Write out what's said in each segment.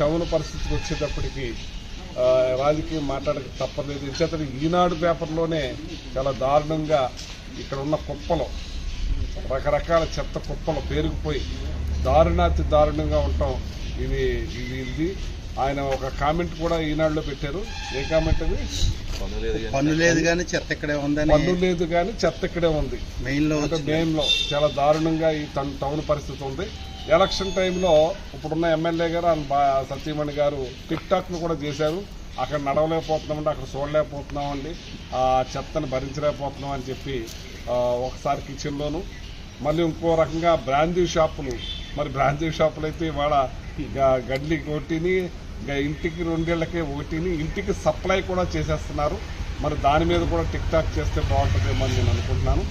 Town పరిస్థితికి వచ్చేటప్పటికి రాజకీయం మాట్లాడక తప్పలేదు. ఇచ్చేతను ఈనాడు పేపర్లోనే చాలా దారుణంగా ఇక్కడ ఉన్న కుప్పలు, రకరకాల చెత్త కుప్పలు పేరుకుపోయి దారుణాతి దారుణంగా ఉంటాం. ఇది ఆయన ఒక కామెంట్ కూడా ఈనాడులో పెట్టారు. ఏ కామెంట్ అది? పన్ను లేదు కానీ చెత్త ఇక్కడే ఉందని. పన్ను లేదు కానీ చెత్త ఇక్కడే ఉంది. మెయిన్లో చాలా దారుణంగా ఈ టౌన్ పరిస్థితి ఉంది. ఎలక్షన్ టైంలో ఇప్పుడున్న ఎమ్మెల్యే గారు సత్యమణి గారు టిక్ టాక్ను కూడా చేశారు. అక్కడ నడవలేకపోతున్నామండి, అక్కడ చూడలేకపోతున్నామండి, ఆ చెత్తను భరించలేకపోతున్నాం అని చెప్పి ఒకసారి కిచెన్లోను, మళ్ళీ ఇంకో రకంగా బ్రాందీ షాపులు. మరి బ్రాందీ షాపులు అయితే ఇవాళ గడ్లికి ఒకటిని, ఇంటికి 2 ఏళ్లకే ఒకటిని, ఇంటికి సప్లై కూడా చేసేస్తున్నారు. మరి దాని మీద కూడా టిక్ టాక్ చేస్తే బాగుంటుందేమో అని నేను అనుకుంటున్నాను.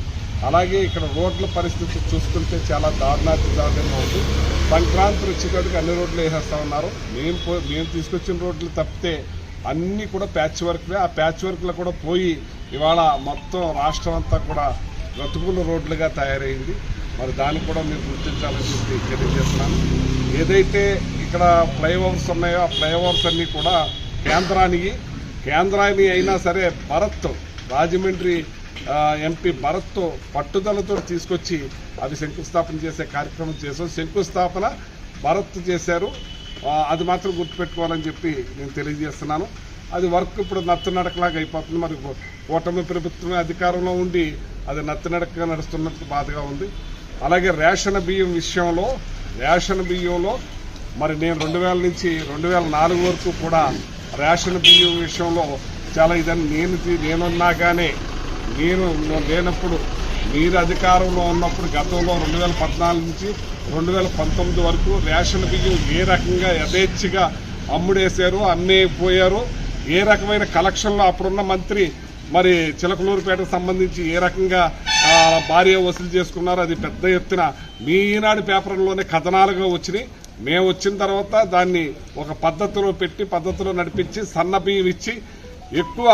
అలాగే ఇక్కడ రోడ్ల పరిస్థితి చూసుకుంటే చాలా దారుణంగా ఉంది. సంక్రాంతి వచ్చేటప్పటికి అన్ని రోడ్లు వేసేస్తా ఉన్నారు. మేము తీసుకొచ్చిన రోడ్లు తప్పితే అన్నీ కూడా ప్యాచ్ వర్క్లే. ఆ ప్యాచ్ వర్క్లో కూడా పోయి ఇవాళ మొత్తం రాష్ట్రం అంతా కూడా బ్రతుకుల రోడ్లుగా తయారైంది. మరి దాన్ని కూడా మీరు గుర్తించాలని చెప్పి తెలియజేస్తున్నాను. ఏదైతే ఇక్కడ ఫ్లైఓవర్స్ ఉన్నాయో ఆ ఫ్లైఓవర్స్ అన్నీ కూడా కేంద్రాన్ని అయినా సరే భరత్, రాజమండ్రి ఎంపీ భరత్ పట్టుదలతో తీసుకొచ్చి అవి శంకుస్థాపన చేసే కార్యక్రమం చేశాం. శంకుస్థాపన భరత్ చేశారు. అది మాత్రం గుర్తుపెట్టుకోవాలని చెప్పి నేను తెలియజేస్తున్నాను. అది వర్క్ ఇప్పుడు నత్తనడకలాగా అయిపోతుంది. మరి కూటమి ప్రభుత్వమే అధికారంలో ఉండి అది నత్తనడకగా నడుస్తున్నట్టు బాధగా ఉంది. అలాగే రేషన్ బియ్యం విషయంలో మరి నేను 2000 నుంచి 2004 వరకు కూడా రేషన్ బియ్యం విషయంలో చాలా ఇదని నేనున్నా కానీ నేను లేనప్పుడు, మీరు అధికారంలో ఉన్నప్పుడు గతంలో 2014 నుంచి 2019 వరకు రేషన్ బియ్యం ఏ రకంగా యథేచ్ఛగా అమ్ముడేశారు, అమ్మేపోయారు, ఏ రకమైన కలెక్షన్లో అప్పుడున్న మంత్రి మరి చిలకలూరుపేటకు సంబంధించి ఏ రకంగా భారీ వసూలు చేసుకున్నారో అది పెద్ద ఎత్తున మీ ఈనాడు పేపర్లోనే కథనాలుగా వచ్చినాయి. మేము వచ్చిన తర్వాత దాన్ని ఒక పద్ధతిలో పెట్టి పద్ధతిలో నడిపించి సన్న బియ్యం ఇచ్చి ఎక్కువ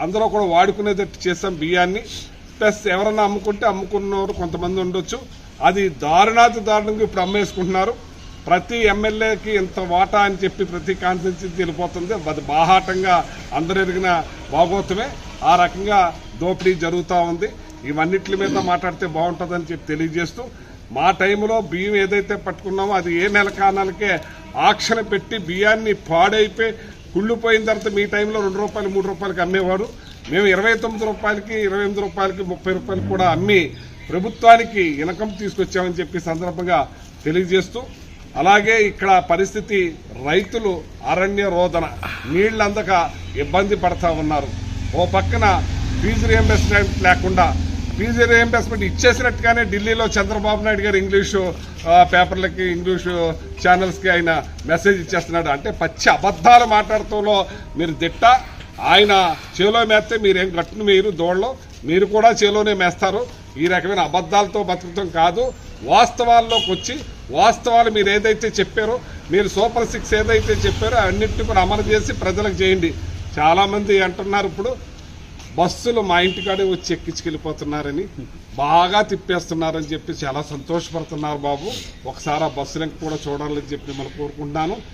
అందరూ కూడా వాడుకునేటట్టు చేసాం బియ్యాన్ని. ప్లస్ ఎవరన్నా అమ్ముకున్నవారు కొంతమంది ఉండొచ్చు. అది దారుణంగా ఇప్పుడు అమ్మేసుకుంటున్నారు. ప్రతి ఎమ్మెల్యేకి ఇంత వాటా అని చెప్పి ప్రతి కాన్స్టిట్యున్సీ తెలిపోతుంది. అది బాహాటంగా అందరు ఎరిగిన భాగోతమే. ఆ రకంగా దోపిడీ జరుగుతూ ఉంది. ఇవన్నిటి మీద మాట్లాడితే బాగుంటుందని చెప్పి తెలియజేస్తూ, మా టైంలో బియ్యం ఏదైతే పట్టుకున్నామో అది ఏ నెల కానాలకే ఆక్షన్ పెట్టి బియ్యాన్ని పాడైపోయి కుళ్ళిపోయిన తర్వాత మీ టైంలో 2 రూపాయలు 3 రూపాయలకి అమ్మేవాడు. మేము 29 రూపాయలకి 28 రూపాయలకి 30 రూపాయలకి కూడా అమ్మి ప్రభుత్వానికి ఇన్కమ్ తీసుకొచ్చామని చెప్పి సందర్భంగా తెలియజేస్తూ, అలాగే ఇక్కడ పరిస్థితి రైతులు అరణ్య రోదన, నీళ్లు అందక ఇబ్బంది పడతా ఉన్నారు. ఓ పక్కన ఫీజు రియంబర్స్మెంట్ లేకుండా ఫీజు రియంబర్స్మెంట్ ఇచ్చేసినట్టుగానే ఢిల్లీలో చంద్రబాబు నాయుడు గారు ఇంగ్లీషు పేపర్లకి, ఇంగ్లీషు ఛానల్స్కి ఆయన మెసేజ్ ఇచ్చేస్తున్నాడు. అంటే పచ్చి అబద్ధాలు మాట్లాడుతూలో మీరు దిట్ట. ఆయన చేలో మేస్తే మీరేం గట్టును మీరు దోళ్ళలో మీరు కూడా చేలోనే మేస్తారు. ఈ రకమైన అబద్ధాలతో బతుకుతాం కాదు. వాస్తవాల్లోకి వచ్చి వాస్తవాలు మీరు ఏదైతే చెప్పారో, మీరు సూపర్ 6 ఏదైతే చెప్పారో అన్నింటినీ కూడా అమలు చేసి ప్రజలకు చేయండి. చాలామంది అంటున్నారు ఇప్పుడు బస్సులు మా ఇంటికాడే వచ్చి ఎక్కించుకెళ్ళిపోతున్నారని, బాగా తిప్పేస్తున్నారని చెప్పి చాలా సంతోషపడుతున్నారు బాబు. ఒకసారి ఆ బస్సులకు కూడా చూడాలని చెప్పి మిమ్మల్ని కోరుకుంటున్నాను.